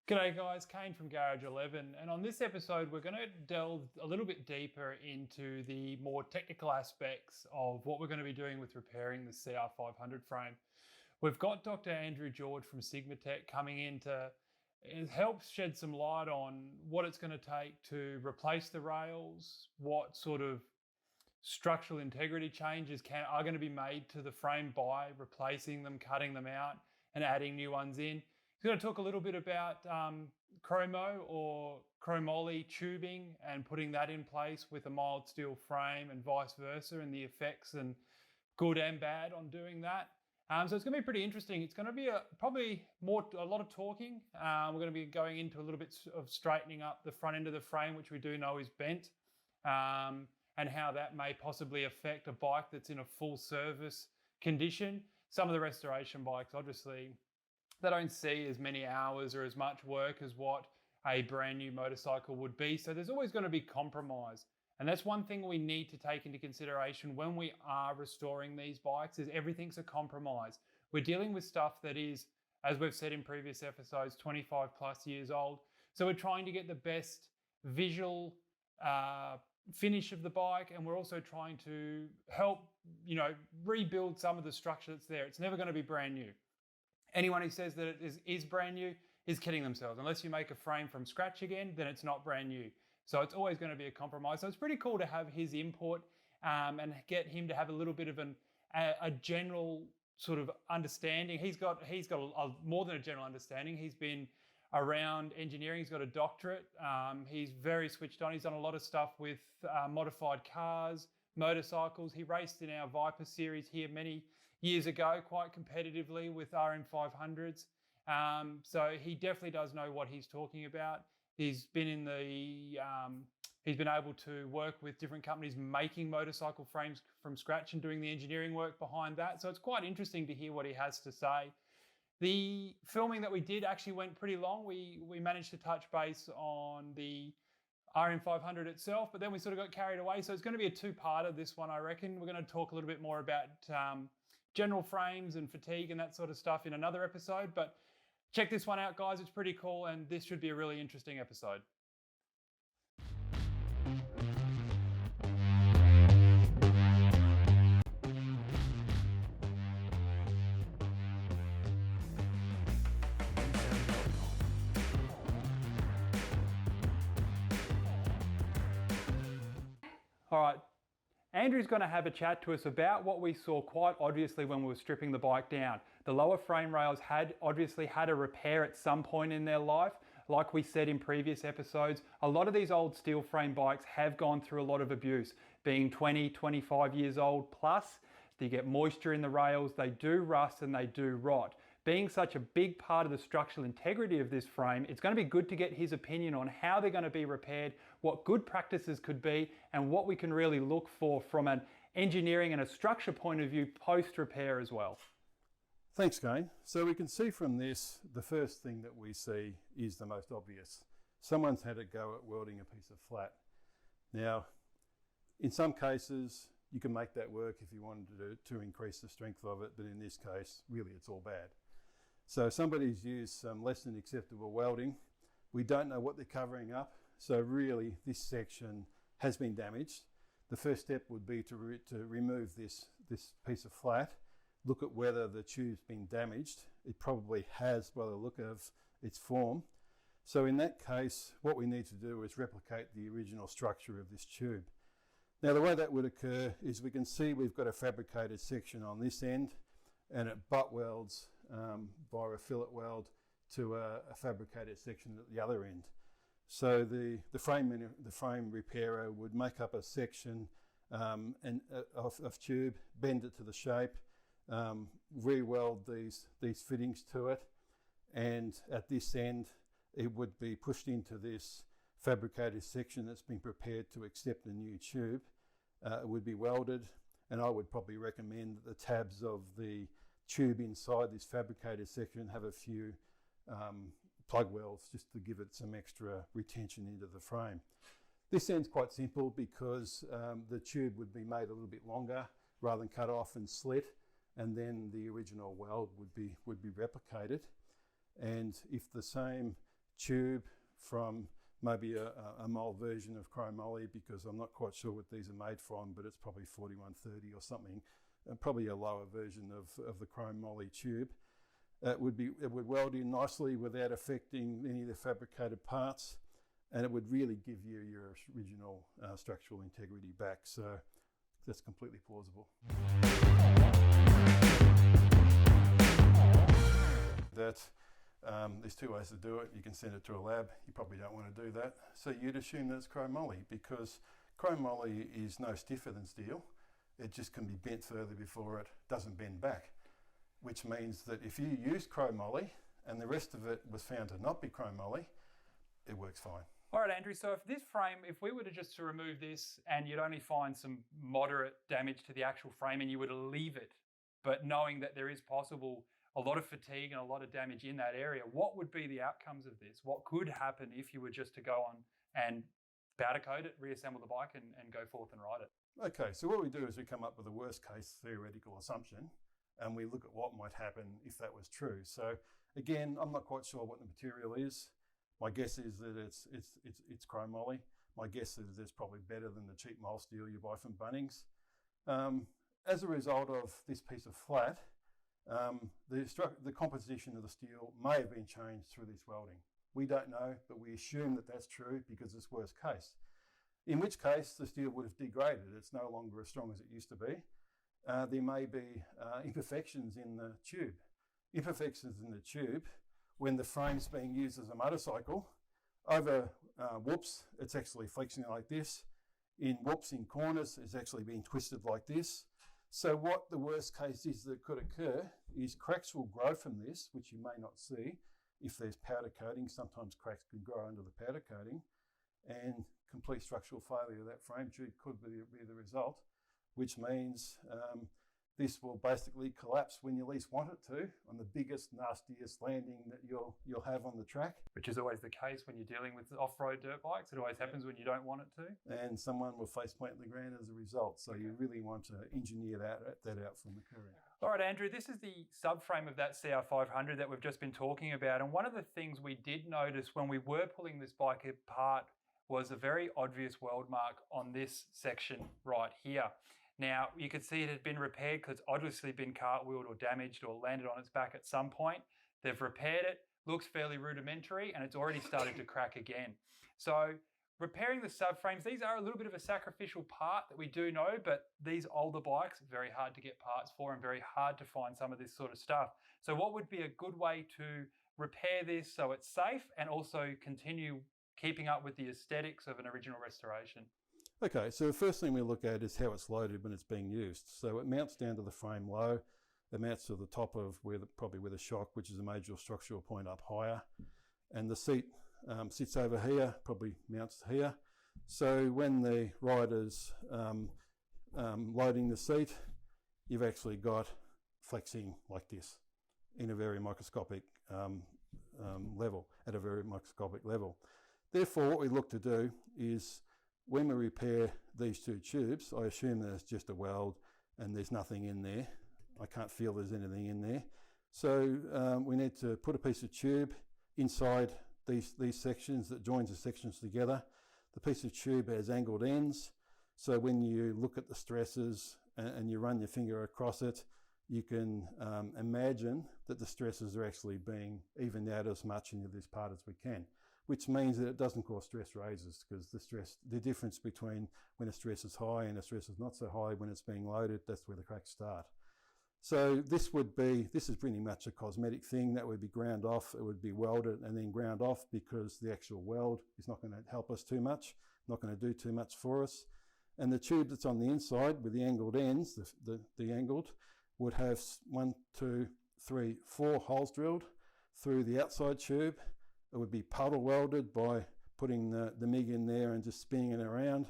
G'day guys, Kane from Garage 11, and on this episode we're going to delve a little bit deeper into the more technical aspects of what we're going to be doing with repairing the CR500 frame. We've got Dr. Andrew George from Sigmatech coming in to help shed some light on what it's going to take to replace the rails, what sort of structural integrity changes are going to be made to the frame by replacing them, cutting them out and adding new ones in. He's going to talk a little bit about chromo or chromoly tubing and putting that in place with a mild steel frame and vice versa, and the effects and good and bad on doing that. So it's going to be pretty interesting. It's going to be probably a lot of talking. We're going to be going into a little bit of straightening up the front end of the frame, which we do know is bent, and how that may possibly affect a bike that's in a full service condition. Some of the restoration bikes, obviously, they don't see as many hours or as much work as what a brand new motorcycle would be. So there's always going to be compromise. And that's one thing we need to take into consideration when we are restoring these bikes, is everything's a compromise. We're dealing with stuff that is, as we've said in previous episodes, 25 plus years old. So we're trying to get the best visual finish of the bike, and we're also trying to help, rebuild some of the structure that's there. It's never going to be brand new. Anyone who says that it is brand new is kidding themselves. Unless you make a frame from scratch again, then it's not brand new. So it's always going to be a compromise. So it's pretty cool to have his input and get him to have a little bit of a general sort of understanding. He's got more than a general understanding. He's been around engineering. He's got a doctorate. He's very switched on. He's done a lot of stuff with modified cars, motorcycles. He raced in our Viper series here many years ago, quite competitively with RM500s. So he definitely does know what he's talking about. He's been he's been able to work with different companies making motorcycle frames from scratch and doing the engineering work behind that. So it's quite interesting to hear what he has to say. The filming that we did actually went pretty long. We managed to touch base on the RM500 itself, but then we sort of got carried away. So it's going to be a two-parter, this one, I reckon. We're going to talk a little bit more about general frames and fatigue and that sort of stuff in another episode. But check this one out, guys. It's pretty cool, and this should be a really interesting episode. All right, Andrew's going to have a chat to us about what we saw quite obviously when we were stripping the bike down. The lower frame rails had obviously had a repair at some point in their life. Like we said in previous episodes, a lot of these old steel frame bikes have gone through a lot of abuse. Being 20, 25 years old plus, you get moisture in the rails, they do rust and they do rot. Being such a big part of the structural integrity of this frame, it's going to be good to get his opinion on how they're going to be repaired, what good practices could be, and what we can really look for from an engineering and a structure point of view post-repair as well. Thanks, Kane. So we can see from this, the first thing that we see is the most obvious. Someone's had a go at welding a piece of flat. Now, in some cases, you can make that work if you wanted to increase the strength of it, but in this case, really it's all bad. So somebody's used some less than acceptable welding. We don't know what they're covering up. So really this section has been damaged. The first step would be to remove this piece of flat, look at whether the tube's been damaged. It probably has by the look of its form. So in that case, what we need to do is replicate the original structure of this tube. Now the way that would occur is we can see we've got a fabricated section on this end, and it butt welds via a fillet weld to a fabricated section at the other end. So the frame repairer would make up a section of tube, bend it to the shape, re-weld these fittings to it, and at this end it would be pushed into this fabricated section that's been prepared to accept a new tube. It would be welded, and I would probably recommend that the tabs of the tube inside this fabricated section have a few plug welds just to give it some extra retention into the frame. This end's quite simple because the tube would be made a little bit longer rather than cut off and slit, and then the original weld would be replicated. And if the same tube from maybe a mold version of chromoly, because I'm not quite sure what these are made from, but it's probably 4130 or something, probably a lower version of the chromoly tube. It would weld in nicely without affecting any of the fabricated parts, and it would really give you your original structural integrity back. So that's completely plausible. There's two ways to do it. You can send it to a lab. You probably don't want to do that. So you'd assume that it's chromoly, because chromoly is no stiffer than steel. It just can be bent further before it doesn't bend back, which means that if you use chromoly and the rest of it was found to not be chromoly, it works fine. All right, Andrew, so if we were to remove this and you'd only find some moderate damage to the actual frame and you were to leave it, but knowing that there is possible a lot of fatigue and a lot of damage in that area, what would be the outcomes of this? What could happen if you were just to go on and powder coat it, reassemble the bike and go forth and ride it? Okay, so what we do is we come up with a worst case theoretical assumption, and we look at what might happen if that was true. So again, I'm not quite sure what the material is. My guess is that it's chromoly. My guess is it's probably better than the cheap mild steel you buy from Bunnings. As a result of this piece of flat, the composition of the steel may have been changed through this welding. We don't know, but we assume that that's true because it's worst case. In which case, the steel would have degraded. It's no longer as strong as it used to be. There may be imperfections in the tube. Imperfections in the tube, when the frame's being used as a motorcycle, over whoops, it's actually flexing like this. In whoops, in corners, it's actually being twisted like this. So what the worst case is that could occur is cracks will grow from this, which you may not see. If there's powder coating, sometimes cracks can grow under the powder coating, and complete structural failure of that frame tube could be the result, which means this will basically collapse when you least want it to, on the biggest, nastiest landing that you'll have on the track. Which is always the case when you're dealing with off-road dirt bikes. It always happens when you don't want it to. And someone will face plant in the ground as a result. So you really want to engineer that out from occurring. All right, Andrew, this is the subframe of that CR500 that we've just been talking about. And one of the things we did notice when we were pulling this bike apart was a very obvious weld mark on this section right here. Now, you could see it had been repaired because it's obviously been cartwheeled or damaged or landed on its back at some point. They've repaired it, looks fairly rudimentary, and it's already started to crack again. So repairing the subframes, these are a little bit of a sacrificial part that we do know, but these older bikes, very hard to get parts for and very hard to find some of this sort of stuff. So what would be a good way to repair this so it's safe and also continue keeping up with the aesthetics of an original restoration? Okay, so the first thing we look at is how it's loaded when it's being used. So it mounts down to the frame low, it mounts to the top of probably where the shock, which is a major structural point, up higher, and the seat sits over here, probably mounts here. So when the rider's loading the seat, you've actually got flexing like this in a very microscopic level, at a very microscopic level. Therefore, what we look to do is, when we repair these two tubes, I assume that it's just a weld and there's nothing in there. I can't feel there's anything in there. So we need to put a piece of tube inside these sections that joins the sections together. The piece of tube has angled ends, so when you look at the stresses and you run your finger across it, you can imagine that the stresses are actually being evened out as much into this part as we can, which means that it doesn't cause stress raises, because the difference between when a stress is high and a stress is not so high when it's being loaded, that's where the cracks start. So this is pretty much a cosmetic thing that would be ground off. It would be welded and then ground off, because the actual weld is not going to help us too much, not going to do too much for us. And the tube that's on the inside with the angled ends, the angled, would have 1, 2, 3, 4 holes drilled through the outside tube. It would be puddle welded by putting the MIG in there and just spinning it around,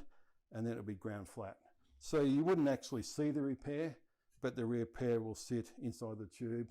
and then it would be ground flat. So you wouldn't actually see the repair, but the repair will sit inside the tube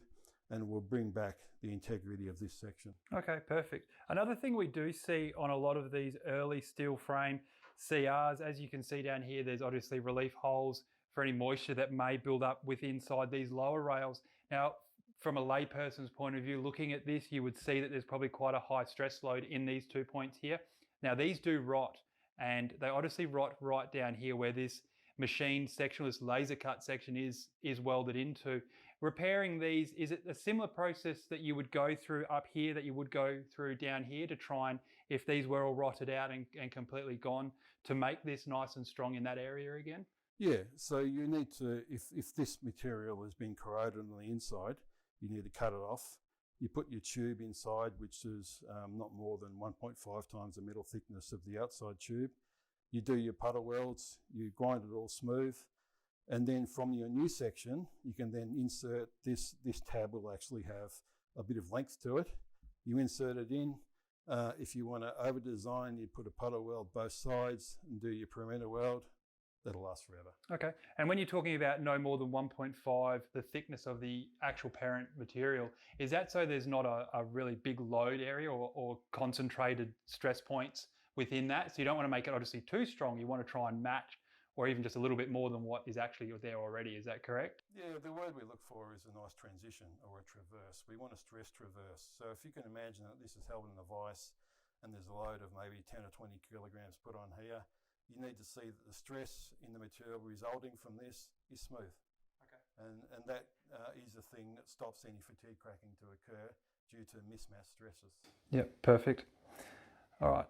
and will bring back the integrity of this section. Okay, perfect. Another thing we do see on a lot of these early steel frame CRs, as you can see down here, there's obviously relief holes for any moisture that may build up inside these lower rails. Now, from a layperson's point of view, looking at this, you would see that there's probably quite a high stress load in these 2 points here. Now these do rot, and they obviously rot right down here where this machined section, this laser cut section is welded into. Repairing these, is it a similar process that you would go through up here that you would go through down here to try and, if these were all rotted out and completely gone, to make this nice and strong in that area again? Yeah, so you need to, if this material has been corroded on the inside, you need to cut it off. You put your tube inside, which is not more than 1.5 times the metal thickness of the outside tube. You do your putter welds, you grind it all smooth, and then from your new section, you can then insert this tab will actually have a bit of length to it. You insert it in. If you want to over design, you put a putter weld both sides and do your perimeter weld. That'll last forever. Okay, and when you're talking about no more than 1.5, the thickness of the actual parent material, is that so there's not a really big load area or concentrated stress points within that? So you don't want to make it obviously too strong, you want to try and match or even just a little bit more than what is actually there already, is that correct? Yeah, the word we look for is a nice transition or a traverse. We want a stress traverse. So if you can imagine that this is held in a vise and there's a load of maybe 10 or 20 kilograms put on here, you need to see that the stress in the material resulting from this is smooth. Okay. And that is the thing that stops any fatigue cracking to occur due to mismatched stresses. Yep, perfect. All right.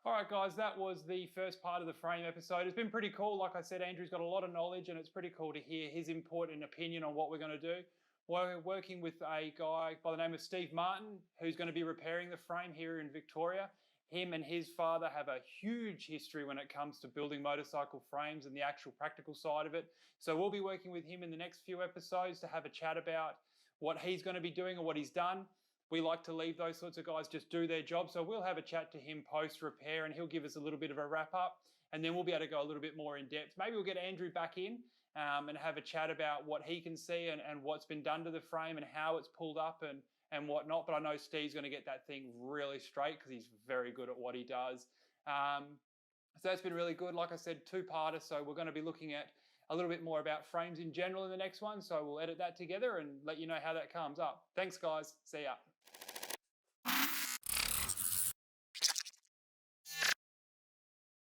All right, guys, that was the first part of the frame episode. It's been pretty cool. Like I said, Andrew's got a lot of knowledge and it's pretty cool to hear his input and opinion on what we're going to do. We're working with a guy by the name of Steve Martin, who's going to be repairing the frame here in Victoria. Him and his father have a huge history when it comes to building motorcycle frames and the actual practical side of it. So we'll be working with him in the next few episodes to have a chat about what he's going to be doing or what he's done. We like to leave those sorts of guys just do their job. So we'll have a chat to him post-repair and he'll give us a little bit of a wrap-up and then we'll be able to go a little bit more in depth. Maybe we'll get Andrew back in and have a chat about what he can see and what's been done to the frame and how it's pulled up and whatnot. But I know Steve's going to get that thing really straight because he's very good at what he does. So that's been really good. Like I said, two-parter. So we're going to be looking at a little bit more about frames in general in the next one. So we'll edit that together and let you know how that comes up. Thanks, guys. See ya.